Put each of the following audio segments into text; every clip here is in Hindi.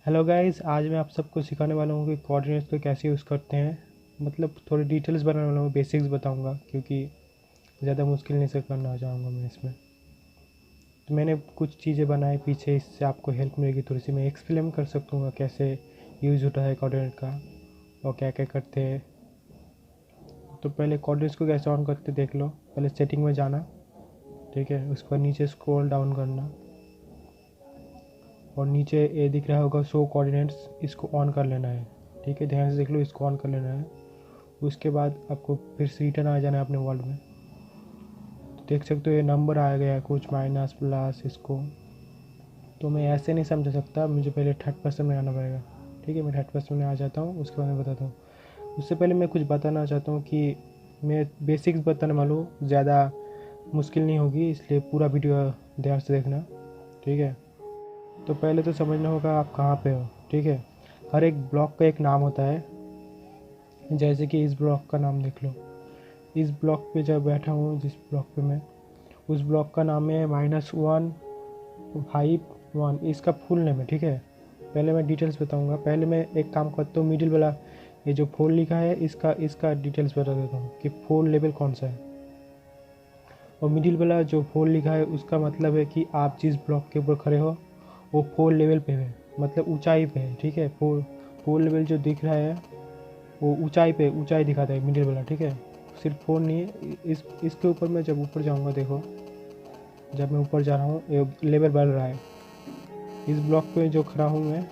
हेलो गाइस, आज मैं आप सबको सिखाने वाला हूँ कि कोऑर्डिनेट्स को कैसे यूज़ करते हैं। मतलब थोड़ी डिटेल्स बनाने वाला हूँ, बेसिक्स बताऊँगा क्योंकि ज़्यादा मुश्किल नहीं से करना चाहूँगा मैं इसमें। तो मैंने कुछ चीज़ें बनाई पीछे, इससे आपको हेल्प मिलेगी थोड़ी सी। मैं एक्सप्लेन कर सकता हूँ कैसे यूज़ होता है कोऑर्डिनेट का और क्या क्या करते हैं। तो पहले कोऑर्डिनेट्स को कैसे ऑन करते देख लो। पहले सेटिंग में जाना, ठीक है। उसके बाद नीचे स्क्रॉल डाउन करना और नीचे ये दिख रहा होगा शो कोऑर्डिनेट्स, इसको ऑन कर लेना है, ठीक है। ध्यान से देख लो, इसको ऑन कर लेना है। उसके बाद आपको फिर से रिटर्न आ जाना है अपने वर्ल्ड में। तो देख सकते हो ये नंबर आ गया है कुछ माइनस प्लस इसको। तो मैं ऐसे नहीं समझा सकता, मुझे पहले थर्ड पर्सन में आना पड़ेगा, ठीक है। मैं थर्ड पर्सन में आ जाता हूँ, उसके बाद मैं बताता हूँ। उससे पहले मैं कुछ बताना चाहता हूँ कि मैं बेसिक्स बताने वाला हूँ, ज़्यादा मुश्किल नहीं होगी, इसलिए पूरा वीडियो ध्यान से देखना, ठीक है। तो पहले तो समझना होगा आप कहाँ पे हो, ठीक है। हर एक ब्लॉक का एक नाम होता है। जैसे कि इस ब्लॉक का नाम देख लो। इस ब्लॉक पे जब बैठा हूँ, जिस ब्लॉक पे मैं, उस ब्लॉक का नाम है -151। इसका फुल नेम है, ठीक है। पहले मैं डिटेल्स बताऊंगा। पहले मैं एक काम करता हूँ, मिडिल वाला ये जो 4 लिखा है इसका इसका डिटेल्स बता देता हूँ कि 4 लेवल कौन सा है। और मिडिल वाला जो 4 लिखा है उसका मतलब है कि आप जिस ब्लॉक के ऊपर खड़े हो वो 4 लेवल पे है, मतलब ऊंचाई पे है, ठीक है। 4 लेवल जो दिख रहा है वो ऊंचाई दिखाता है मिडिल वाला, ठीक है। सिर्फ फ़ोन नहीं है, इसके ऊपर मैं जब ऊपर जाऊंगा, देखो जब मैं ऊपर जा रहा हूँ ये लेवल बढ़ रहा है। इस ब्लॉक पे जो खड़ा हूँ मैं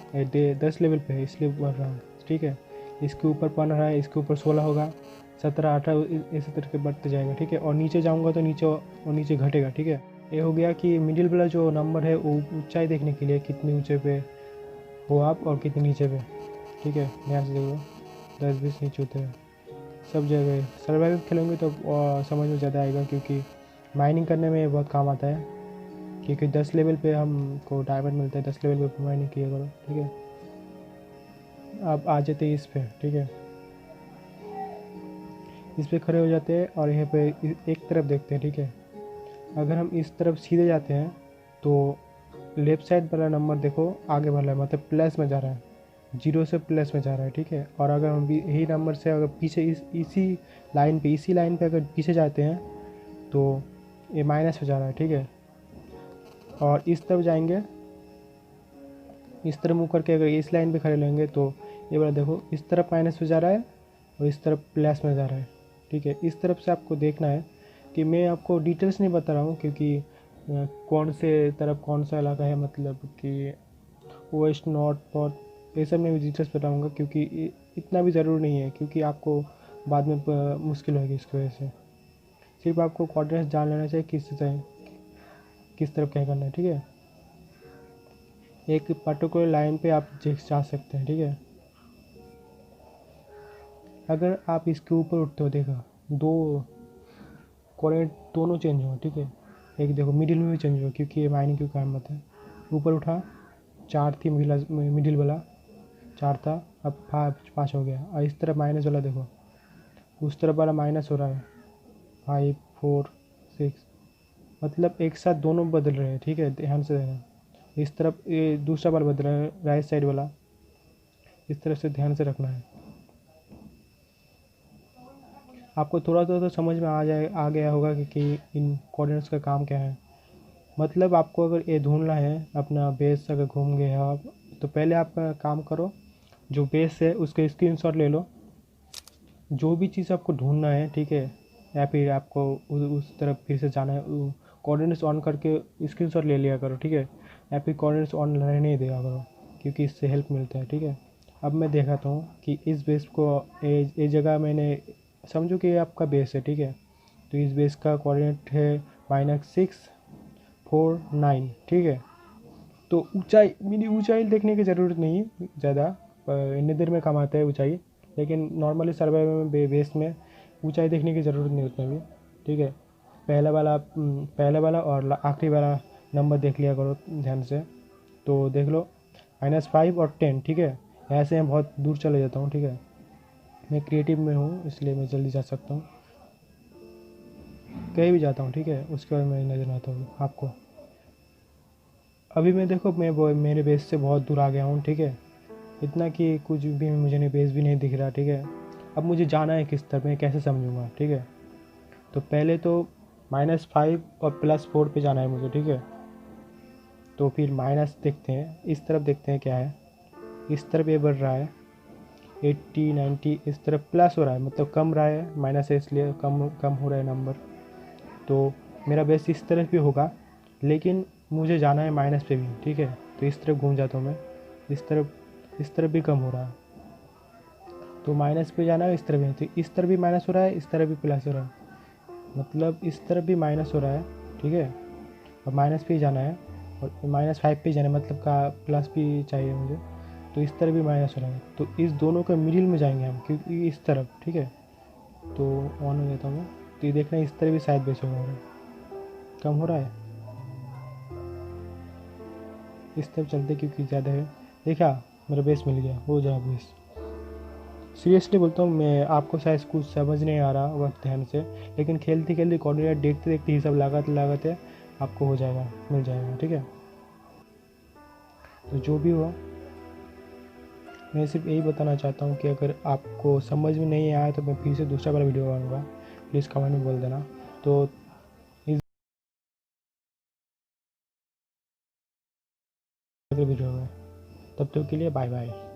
10 लेवल पे है, इसलिए बढ़ रहा है, ठीक है। इसके ऊपर 15 है, इसके ऊपर 16 होगा, 17, 18 इसी तरह के बढ़ते जाएगा, ठीक है। और नीचे जाऊँगा तो नीचे घटेगा, ठीक है। ये हो गया कि मिडिल वाला जो नंबर है वो ऊंचाई देखने के लिए कितनी ऊंचे पे हो आप और कितने नीचे पे, ठीक है। ध्यान से देखो, 10-20 नीचे होते हैं सब जगह। सर्वाइवल खेलेंगे तो समझ में ज़्यादा आएगा, क्योंकि माइनिंग करने में बहुत काम आता है। क्योंकि 10 लेवल पे हमको डायमंड मिलता है, 10 लेवल पे माइनिंग किया करो, ठीक है। अब आ जाते हैं इस पे, ठीक है। इस पे खड़े हो जाते हैं और यहाँ पे एक तरफ देखते हैं, ठीक है। अगर हम इस तरफ सीधे जाते हैं तो लेफ़्ट साइड वाला नंबर देखो आगे वाला है, मतलब प्लस में जा रहा है, 0 से प्लस में जा रहा है, ठीक है। और अगर हम यही नंबर से अगर पीछे इसी लाइन पे अगर पीछे जाते हैं तो ये माइनस में जा रहा है, ठीक है। और इस तरफ जाएंगे, इस तरफ मुँह करके अगर इस लाइन पे खड़े रहेंगे तो ये वाला देखो, इस तरफ माइनस में जा रहा है और इस तरफ प्लस में जा रहा है, ठीक है। इस तरफ से आपको देखना है कि मैं आपको डिटेल्स नहीं बता रहा हूँ, क्योंकि कौन से तरफ कौन सा इलाका है, मतलब कि वेस्ट नॉर्थ नॉर्थ, ये सब मैं डिटेल्स बताऊँगा, क्योंकि इतना भी ज़रूरी नहीं है, क्योंकि आपको बाद में मुश्किल होगी इसकी वजह से। सिर्फ आपको कोऑर्डिनेट्स जान लेना चाहिए किस तरफ क्या करना है, ठीक है। एक पर्टिकुलर लाइन पे आप जा सकते हैं, ठीक है। अगर आप इसके ऊपर उठते हो, देखा दो कोऑर्डिनेट दोनों चेंज हुआ, ठीक है। एक देखो मिडिल में भी चेंज हुआ, क्योंकि ये माइनिंग की काम है। ऊपर उठा 4 थी मिडिल वाला, 4 था, अब 5 हो गया। और इस तरफ माइनस वाला देखो, उस तरफ वाला माइनस हो रहा है, 5, 4, 6, मतलब एक साथ दोनों बदल रहे हैं, ठीक है। ध्यान से देखना, इस तरफ ये दूसरा बार बदल रहा है, राइट साइड वाला, इस तरफ से ध्यान से रखना है। आपको थोड़ा थोड़ा तो समझ में आ गया होगा कि इन कोऑर्डिनेट्स का काम क्या है। मतलब आपको अगर ये ढूंढना है अपना बेस, अगर घूम गए आप तो पहले आप काम करो, जो बेस है उसके स्क्रीनशॉट ले लो, जो भी चीज़ आपको ढूंढना है, ठीक है। या फिर आपको उस तरफ फिर से जाना है, कोऑर्डिनेट्स ऑन करके स्क्रीनशॉट ले लिया करो, ठीक है। या फिर कोऑर्डिनेट्स ऑन रहने ही दिया करो, क्योंकि इससे हेल्प मिलता है, ठीक है। अब मैं दिखाता हूँ कि इस बेस को ये जगह मैंने, समझो कि ये आपका बेस है, ठीक है। तो इस बेस का कोऑर्डिनेट है -649, ठीक है। तो ऊंचाई देखने की ज़रूरत नहीं है ज़्यादा, इतनी देर में कम आता है ऊंचाई। लेकिन नॉर्मली सर्वाइवल में बेस में ऊंचाई देखने की ज़रूरत नहीं उतना भी, ठीक है। पहला वाला और आखिरी वाला नंबर देख लिया करो ध्यान से। तो देख लो -5 और 10, ठीक है। ऐसे मैं बहुत दूर चले जाता हूँ, ठीक है। मैं क्रिएटिव में हूँ इसलिए मैं जल्दी जा सकता हूँ, कहीं भी जाता हूँ, ठीक है। उसके बाद मैं नज़र आता हूँ आपको। अभी मैं देखो मेरे बेस से बहुत दूर आ गया हूँ, ठीक है, इतना कि कुछ भी मुझे नहीं बेस भी नहीं दिख रहा, ठीक है। अब मुझे जाना है किस तरफ, मैं कैसे समझूंगा, ठीक है। तो पहले तो -5 और +4 पे जाना है मुझे, ठीक है। तो फिर माइनस देखते हैं, इस तरफ देखते हैं क्या है। इस तरफ ये बढ़ रहा है 80 90, इस तरफ प्लस हो रहा है, मतलब कम रहा है, माइनस है इसलिए कम कम हो रहा है नंबर। तो मेरा बेस इस तरफ भी होगा, लेकिन मुझे जाना है माइनस पे भी, ठीक है। तो इस तरफ घूम जाता हूँ मैं, इस तरफ भी कम हो रहा है, तो माइनस पे जाना है, इस तरफ भी। तो इस तरफ भी माइनस हो रहा है, इस तरफ भी प्लस हो रहा है, मतलब इस तरफ भी माइनस हो रहा है, ठीक है। और माइनस पे ही जाना है, और -5 पे जाना है, मतलब का प्लस भी चाहिए मुझे। तो इस तरफ भी माइनस हो रहा है, तो इस दोनों के मिडिल में जाएंगे हम, क्योंकि इस तरफ, ठीक है। तो ऑन हो जाता हूँ मैं, तो ये देखना इस तरफ भी शायद बेस होगा, कम हो रहा है, इस तरफ चलते क्योंकि ज़्यादा है। देखा, मेरा बेस मिल गया, हो जाए बेस। सीरियसली बोलता हूँ मैं, आपको शायद कुछ समझ नहीं आ रहा वक्त ध्यान से, लेकिन खेलते खेलते कोऑर्डिनेट देखते देखते ही सब लागत लागत है, आपको हो जाएगा, मिल जाएगा, ठीक है। तो जो भी हो, मैं सिर्फ यही बताना चाहता हूँ कि अगर आपको समझ में नहीं आया तो मैं फिर से दूसरा वाला वीडियो बनाऊँगा, प्लीज़ कमेंट में बोल देना। तो इस वीडियो में, तब तक के लिए बाय बाय।